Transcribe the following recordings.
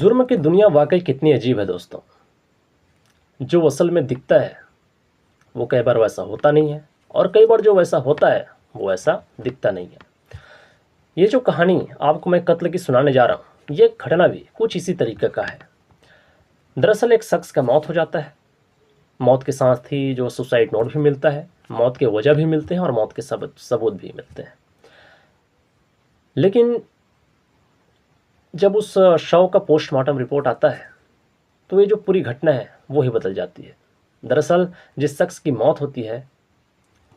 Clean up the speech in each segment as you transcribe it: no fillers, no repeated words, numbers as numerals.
जुर्म की दुनिया वाकई कितनी अजीब है दोस्तों। जो असल में दिखता है वो कई बार वैसा होता नहीं है, और कई बार जो वैसा होता है वो ऐसा दिखता नहीं है। ये जो कहानी आपको मैं कत्ल की सुनाने जा रहा हूँ, ये घटना भी कुछ इसी तरीके का है। दरअसल एक शख्स का मौत हो जाता है। मौत के साथ ही जो सुसाइड नोट भी मिलता है, मौत के वजह भी मिलते हैं और मौत के सबूत भी मिलते हैं। लेकिन जब उस शव का पोस्टमार्टम रिपोर्ट आता है तो ये जो पूरी घटना है वो ही बदल जाती है। दरअसल जिस शख्स की मौत होती है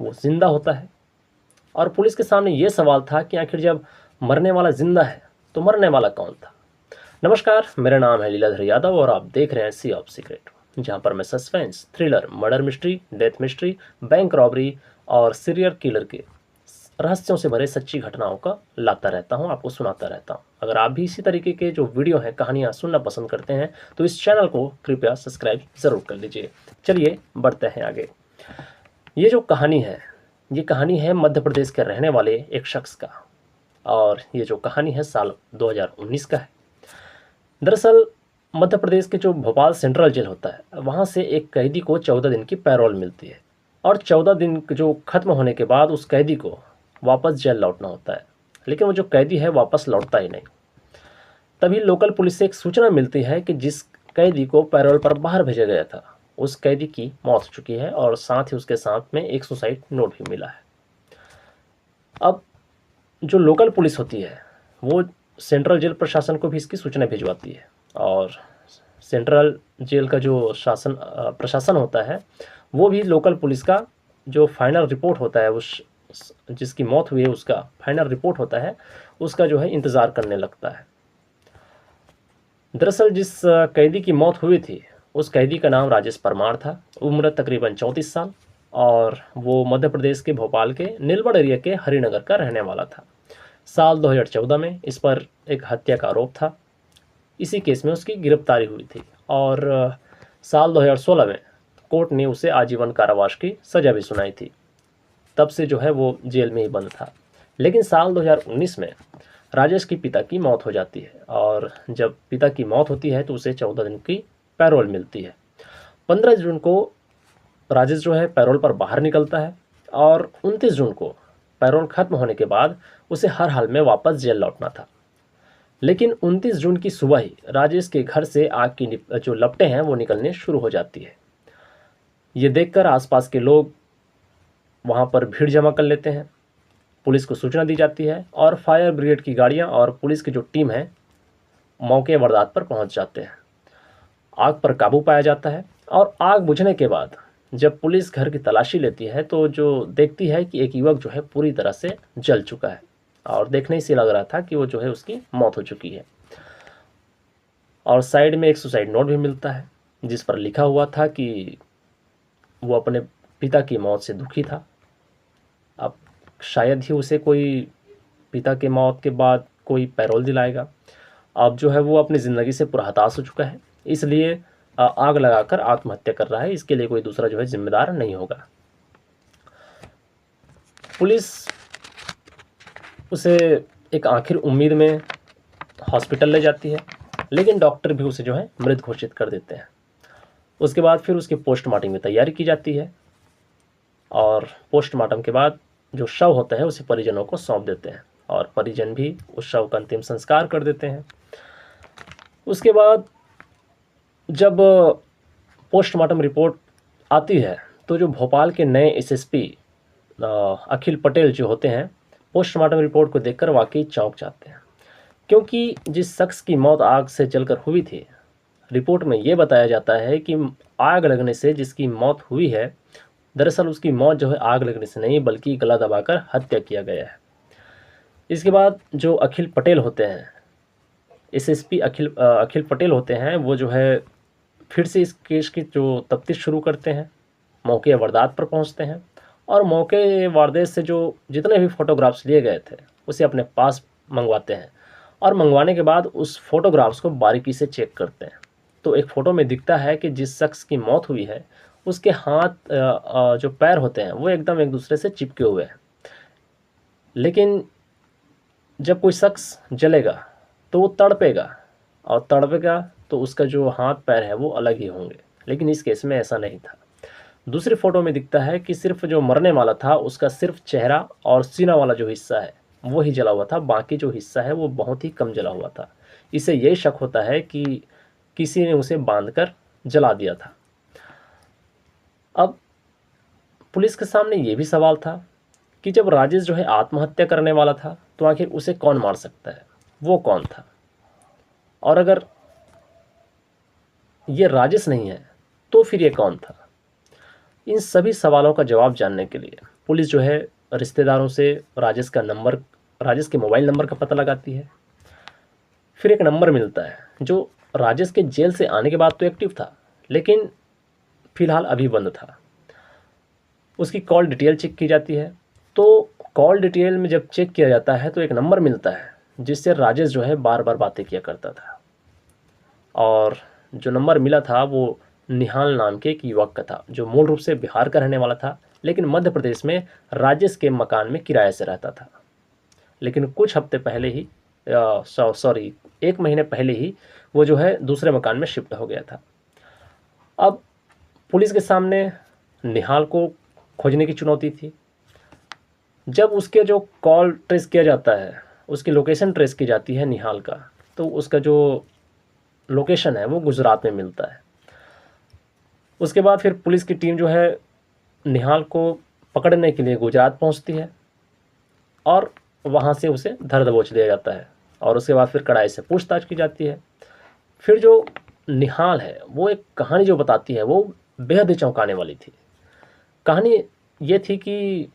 वो जिंदा होता है, और पुलिस के सामने ये सवाल था कि आखिर जब मरने वाला जिंदा है तो मरने वाला कौन था। नमस्कार, मेरा नाम है लीलाधर यादव और आप देख रहे हैं सी ऑफ सीक्रेट, जहां पर मैं suspense, thriller, murder mystery, death mystery, bank robbery और सीरियल किलर के रहस्यों से भरे सच्ची घटनाओं का लाता रहता हूं, आपको सुनाता रहता हूं। अगर आप भी इसी तरीके के जो वीडियो हैं, कहानियां सुनना पसंद करते हैं तो इस चैनल को कृपया सब्सक्राइब ज़रूर कर लीजिए। चलिए बढ़ते हैं आगे। ये जो कहानी है, ये कहानी है मध्य प्रदेश के रहने वाले एक शख्स का, और ये जो कहानी है साल 2019 का है। दरअसल मध्य प्रदेश के जो भोपाल सेंट्रल जेल होता है, वहाँ से एक कैदी को 14 दिन की पैरोल मिलती है, और 14 दिन जो ख़त्म होने के बाद उस कैदी को वापस जेल लौटना होता है। लेकिन वो जो कैदी है वापस लौटता ही नहीं। तभी लोकल पुलिस से एक सूचना मिलती है कि जिस कैदी को पैरोल पर बाहर भेजा गया था, उस कैदी की मौत हो चुकी है, और साथ ही उसके साथ में एक सुसाइड नोट भी मिला है। अब जो लोकल पुलिस होती है वो सेंट्रल जेल प्रशासन को भी इसकी सूचना भिजवाती है, और सेंट्रल जेल का जो प्रशासन होता है वो भी लोकल पुलिस का जो फाइनल रिपोर्ट होता है, उस जिसकी मौत हुई है उसका फाइनल रिपोर्ट होता है, उसका जो है इंतज़ार करने लगता है। दरअसल जिस कैदी की मौत हुई थी उस कैदी का नाम राजेश परमार था। उम्र तकरीबन 34 साल, और वो मध्य प्रदेश के भोपाल के नीलबड़ एरिया के हरिनगर का रहने वाला था। साल 2014 में इस पर एक हत्या का आरोप था। इसी केस में उसकी गिरफ्तारी हुई थी, और साल 2016 में कोर्ट ने उसे आजीवन कारावास की सज़ा भी सुनाई थी। तब से जो है वो जेल में ही बंद था। लेकिन साल 2019 में राजेश की पिता की मौत हो जाती है, और जब पिता की मौत होती है तो उसे 14 दिन की पैरोल मिलती है। 15 जून को राजेश जो है पैरोल पर बाहर निकलता है, और 29 जून को पैरोल खत्म होने के बाद उसे हर हाल में वापस जेल लौटना था। लेकिन 29 जून की सुबह ही राजेश के घर से आग की जो लपटें हैं वो निकलने शुरू हो जाती है। ये देखकर आसपास के लोग वहाँ पर भीड़ जमा कर लेते हैं। पुलिस को सूचना दी जाती है, और फायर ब्रिगेड की गाड़ियाँ और पुलिस की जो टीम है मौके वारदात पर पहुँच जाते हैं। आग पर काबू पाया जाता है, और आग बुझने के बाद जब पुलिस घर की तलाशी लेती है तो जो देखती है कि एक युवक जो है पूरी तरह से जल चुका है, और देखने से लग रहा था कि वो जो है उसकी मौत हो चुकी है। और साइड में एक सुसाइड नोट भी मिलता है जिस पर लिखा हुआ था कि वो अपने पिता की मौत से दुखी था। अब शायद ही उसे कोई पिता के मौत के बाद कोई पैरोल दिलाएगा। अब जो है वो अपनी ज़िंदगी से पूरा हताश हो चुका है, इसलिए आग लगाकर आत्महत्या कर रहा है। इसके लिए कोई दूसरा जो है जिम्मेदार नहीं होगा। पुलिस उसे एक आखिर उम्मीद में हॉस्पिटल ले जाती है, लेकिन डॉक्टर भी उसे जो है मृत घोषित कर देते हैं। उसके बाद फिर उसके पोस्टमार्टम की तैयारी की जाती है, और पोस्टमार्टम के बाद जो शव होता है उसे परिजनों को सौंप देते हैं, और परिजन भी उस शव का अंतिम संस्कार कर देते हैं। उसके बाद जब पोस्टमार्टम रिपोर्ट आती है तो जो भोपाल के नए एसएसपी अखिल पटेल जो होते हैं, पोस्टमार्टम रिपोर्ट को देखकर वाकई चौंक जाते हैं, क्योंकि जिस शख्स की मौत आग से जलकर हुई थी, रिपोर्ट में ये बताया जाता है कि आग लगने से जिसकी मौत हुई है, दरअसल उसकी मौत जो है आग लगने से नहीं बल्कि गला दबाकर हत्या किया गया है। इसके बाद जो अखिल पटेल होते हैं, एसएसपी अखिल पटेल होते हैं, वो जो है फिर से इस केस की जो तफ्तीश शुरू करते हैं, मौके वारदात पर पहुंचते हैं, और मौके वारदात से जो जितने भी फ़ोटोग्राफ्स लिए गए थे उसे अपने पास मंगवाते हैं, और मंगवाने के बाद उस फोटोग्राफ्स को बारीकी से चेक करते हैं। तो एक फ़ोटो में दिखता है कि जिस शख्स की मौत हुई है उसके हाथ जो पैर होते हैं वो एकदम एक दूसरे से चिपके हुए हैं। लेकिन जब कोई शख्स जलेगा तो वो तड़पेगा, और तड़पेगा तो उसका जो हाथ पैर है वो अलग ही होंगे, लेकिन इस केस में ऐसा नहीं था। दूसरी फोटो में दिखता है कि सिर्फ जो मरने वाला था उसका सिर्फ चेहरा और सीना वाला जो हिस्सा है वो ही जला हुआ था, बाकी जो हिस्सा है वो बहुत ही कम जला हुआ था। इससे यही शक होता है कि किसी ने उसे बांधकर जला दिया था। अब पुलिस के सामने ये भी सवाल था कि जब राजेश जो है आत्महत्या करने वाला था तो आखिर उसे कौन मार सकता है, वो कौन था, और अगर ये राजेश नहीं है तो फिर ये कौन था। इन सभी सवालों का जवाब जानने के लिए पुलिस जो है रिश्तेदारों से राजेश के मोबाइल नंबर का पता लगाती है। फिर एक नंबर मिलता है जो राजेश के जेल से आने के बाद तो एक्टिव था, लेकिन फिलहाल अभी बंद था। उसकी कॉल डिटेल चेक की जाती है, तो कॉल डिटेल में जब चेक किया जाता है तो एक नंबर मिलता है जिससे राजेश जो है बार बार बातें किया करता था, और जो नंबर मिला था वो निहाल नाम के एक युवक का था जो मूल रूप से बिहार का रहने वाला था, लेकिन मध्य प्रदेश में राजेश के मकान में किराए से रहता था। लेकिन कुछ हफ्ते पहले ही एक महीने पहले ही वो जो है दूसरे मकान में शिफ्ट हो गया था। अब पुलिस के सामने निहाल को खोजने की चुनौती थी। जब उसके जो कॉल ट्रेस किया जाता है, उसकी लोकेशन ट्रेस की जाती है निहाल का, तो उसका जो लोकेशन है वो गुजरात में मिलता है। उसके बाद फिर पुलिस की टीम जो है निहाल को पकड़ने के लिए गुजरात पहुंचती है और वहाँ से उसे धर दबोच लिया जाता है, और उसके बाद फिर कड़ाई से पूछताछ की जाती है। फिर जो निहाल है वो एक कहानी जो बताती है वो बेहद ही चौंकाने वाली थी। कहानी ये थी कि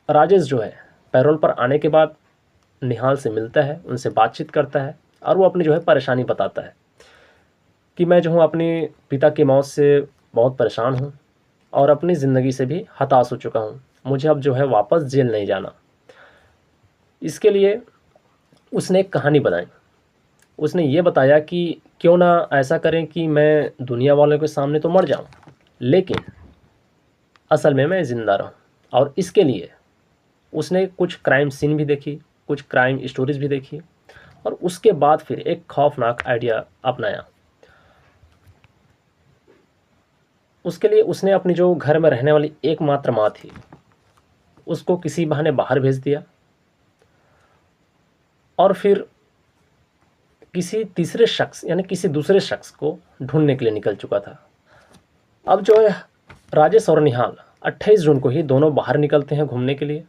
राजेश जो है पैरोल पर आने के बाद निहाल से मिलता है, उनसे बातचीत करता है, और वो अपनी जो है परेशानी बताता है कि मैं जो हूँ अपने पिता की मौत से बहुत परेशान हूँ और अपनी ज़िंदगी से भी हताश हो चुका हूँ। मुझे अब जो है वापस जेल नहीं जाना। इसके लिए उसने एक कहानी बनाई। उसने ये बताया कि क्यों ना ऐसा करें कि मैं दुनिया वालों के सामने तो मर जाऊं, लेकिन असल में मैं ज़िंदा रहूं। और इसके लिए उसने कुछ क्राइम सीन भी देखी, कुछ क्राइम स्टोरीज भी देखी, और उसके बाद फिर एक खौफनाक आइडिया अपनाया। उसके लिए उसने अपनी जो घर में रहने वाली एकमात्र माँ थी उसको किसी बहाने बाहर भेज दिया, और फिर किसी तीसरे शख्स यानी किसी दूसरे शख्स को ढूंढने के लिए निकल चुका था। अब जो है राजेश और निहाल 28 जून को ही दोनों बाहर निकलते हैं घूमने के लिए,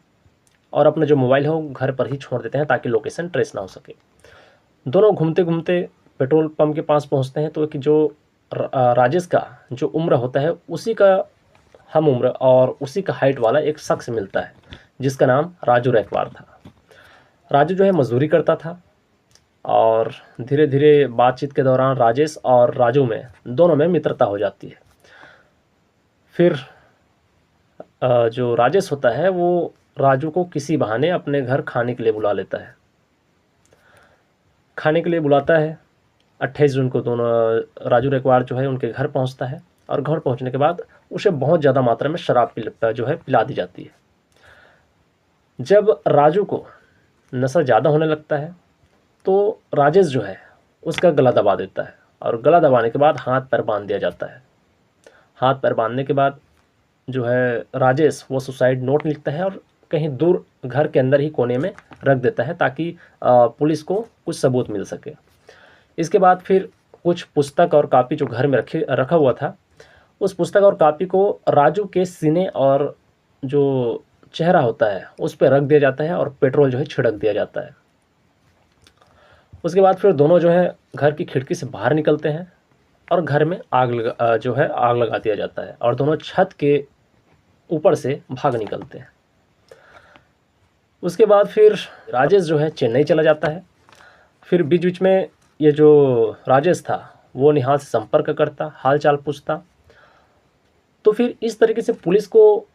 और अपना जो मोबाइल है वो घर पर ही छोड़ देते हैं ताकि लोकेशन ट्रेस ना हो सके। दोनों घूमते घूमते पेट्रोल पंप के पास पहुंचते हैं तो कि जो राजेश का जो उम्र होता है उसी का हम उम्र और उसी का हाइट वाला एक शख्स मिलता है जिसका नाम राजू रैकवार था। राजू जो है मजदूरी करता था, और धीरे धीरे बातचीत के दौरान राजेश और राजू में दोनों में मित्रता हो जाती है। फिर जो राजेश होता है वो राजू को किसी बहाने अपने घर खाने के लिए बुला लेता है। खाने के लिए बुलाता है। 28 जून को दोनों राजू रैकवार जो है उनके घर पहुंचता है, और घर पहुंचने के बाद उसे बहुत ज़्यादा मात्रा में शराब पिला दी जाती है। जब राजू को नशा ज़्यादा होने लगता है तो राजेश जो है उसका गला दबा देता है, और गला दबाने के बाद हाथ पैर बांध दिया जाता है। हाथ पैर बांधने के बाद जो है राजेश वो सुसाइड नोट लिखता है और कहीं दूर घर के अंदर ही कोने में रख देता है ताकि पुलिस को कुछ सबूत मिल सके। इसके बाद फिर कुछ पुस्तक और कापी जो घर में रखा हुआ था, उस पुस्तक और कापी को राजू के सीने और जो चेहरा होता है उस पर रख दिया जाता है, और पेट्रोल जो है छिड़क दिया जाता है। उसके बाद फिर दोनों जो है घर की खिड़की से बाहर निकलते हैं, और घर में आग लगा दिया जाता है, और दोनों छत के ऊपर से भाग निकलते हैं। उसके बाद फिर राजेश जो है चेन्नई चला जाता है। फिर बीच बीच में ये जो राजेश था वो निहाल से संपर्क करता, हाल चाल पूछता। तो फिर इस तरीके से पुलिस को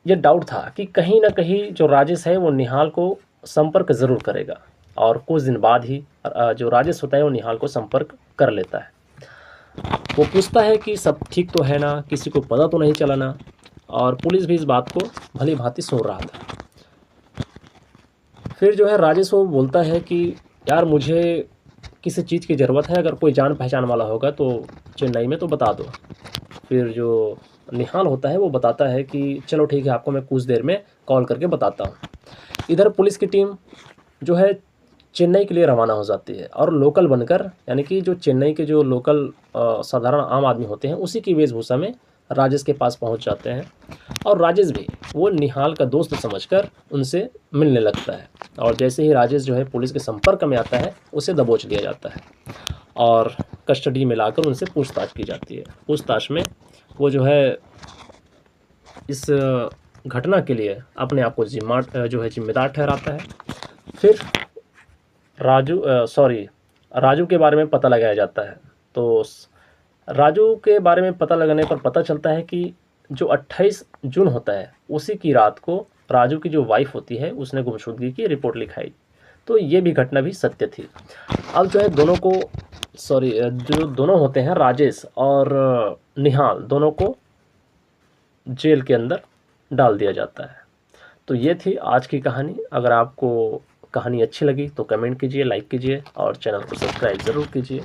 ये डाउट था कि कहीं ना कहीं जो राजेश है वो निहाल को संपर्क ज़रूर करेगा, और कुछ दिन बाद ही जो राजेश होता है वो निहाल को संपर्क कर लेता है। वो पूछता है कि सब ठीक तो है ना, किसी को पता तो नहीं चला ना, और पुलिस भी इस बात को भली भांति सुन रहा था। फिर जो है राजेश वो बोलता है कि यार मुझे किसी चीज़ की ज़रूरत है, अगर कोई जान पहचान वाला होगा तो चेन्नई में तो बता दो। फिर जो निहाल होता है वो बताता है कि चलो ठीक है, आपको मैं कुछ देर में कॉल करके बताता हूँ। इधर पुलिस की टीम जो है चेन्नई के लिए रवाना हो जाती है और लोकल बनकर, यानी कि जो चेन्नई के जो लोकल साधारण आम आदमी होते हैं उसी की वेशभूषा में राजेश के पास पहुंच जाते हैं। और राजेश भी वो निहाल का दोस्त समझकर उनसे मिलने लगता है। और जैसे ही राजेश जो है पुलिस के संपर्क में आता है, उसे दबोच लिया जाता है और कस्टडी में लाकर उनसे पूछताछ की जाती है। पूछताछ में वो जो है इस घटना के लिए अपने आप को जिम्मेदार ठहराता है। फिर राजू के बारे में पता लगाया जाता है। तो राजू के बारे में पता लगाने पर पता चलता है कि जो 28 जून होता है उसी की रात को राजू की जो वाइफ होती है उसने गुमशुदगी की रिपोर्ट लिखाई। तो ये भी घटना भी सत्य थी। अब जो है जो दोनों होते हैं राजेश और निहाल, दोनों को जेल के अंदर डाल दिया जाता है। तो ये थी आज की कहानी। अगर आपको कहानी अच्छी लगी तो कमेंट कीजिए, लाइक कीजिए और चैनल को सब्सक्राइब ज़रूर कीजिए।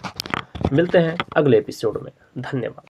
मिलते हैं अगले एपिसोड में। धन्यवाद।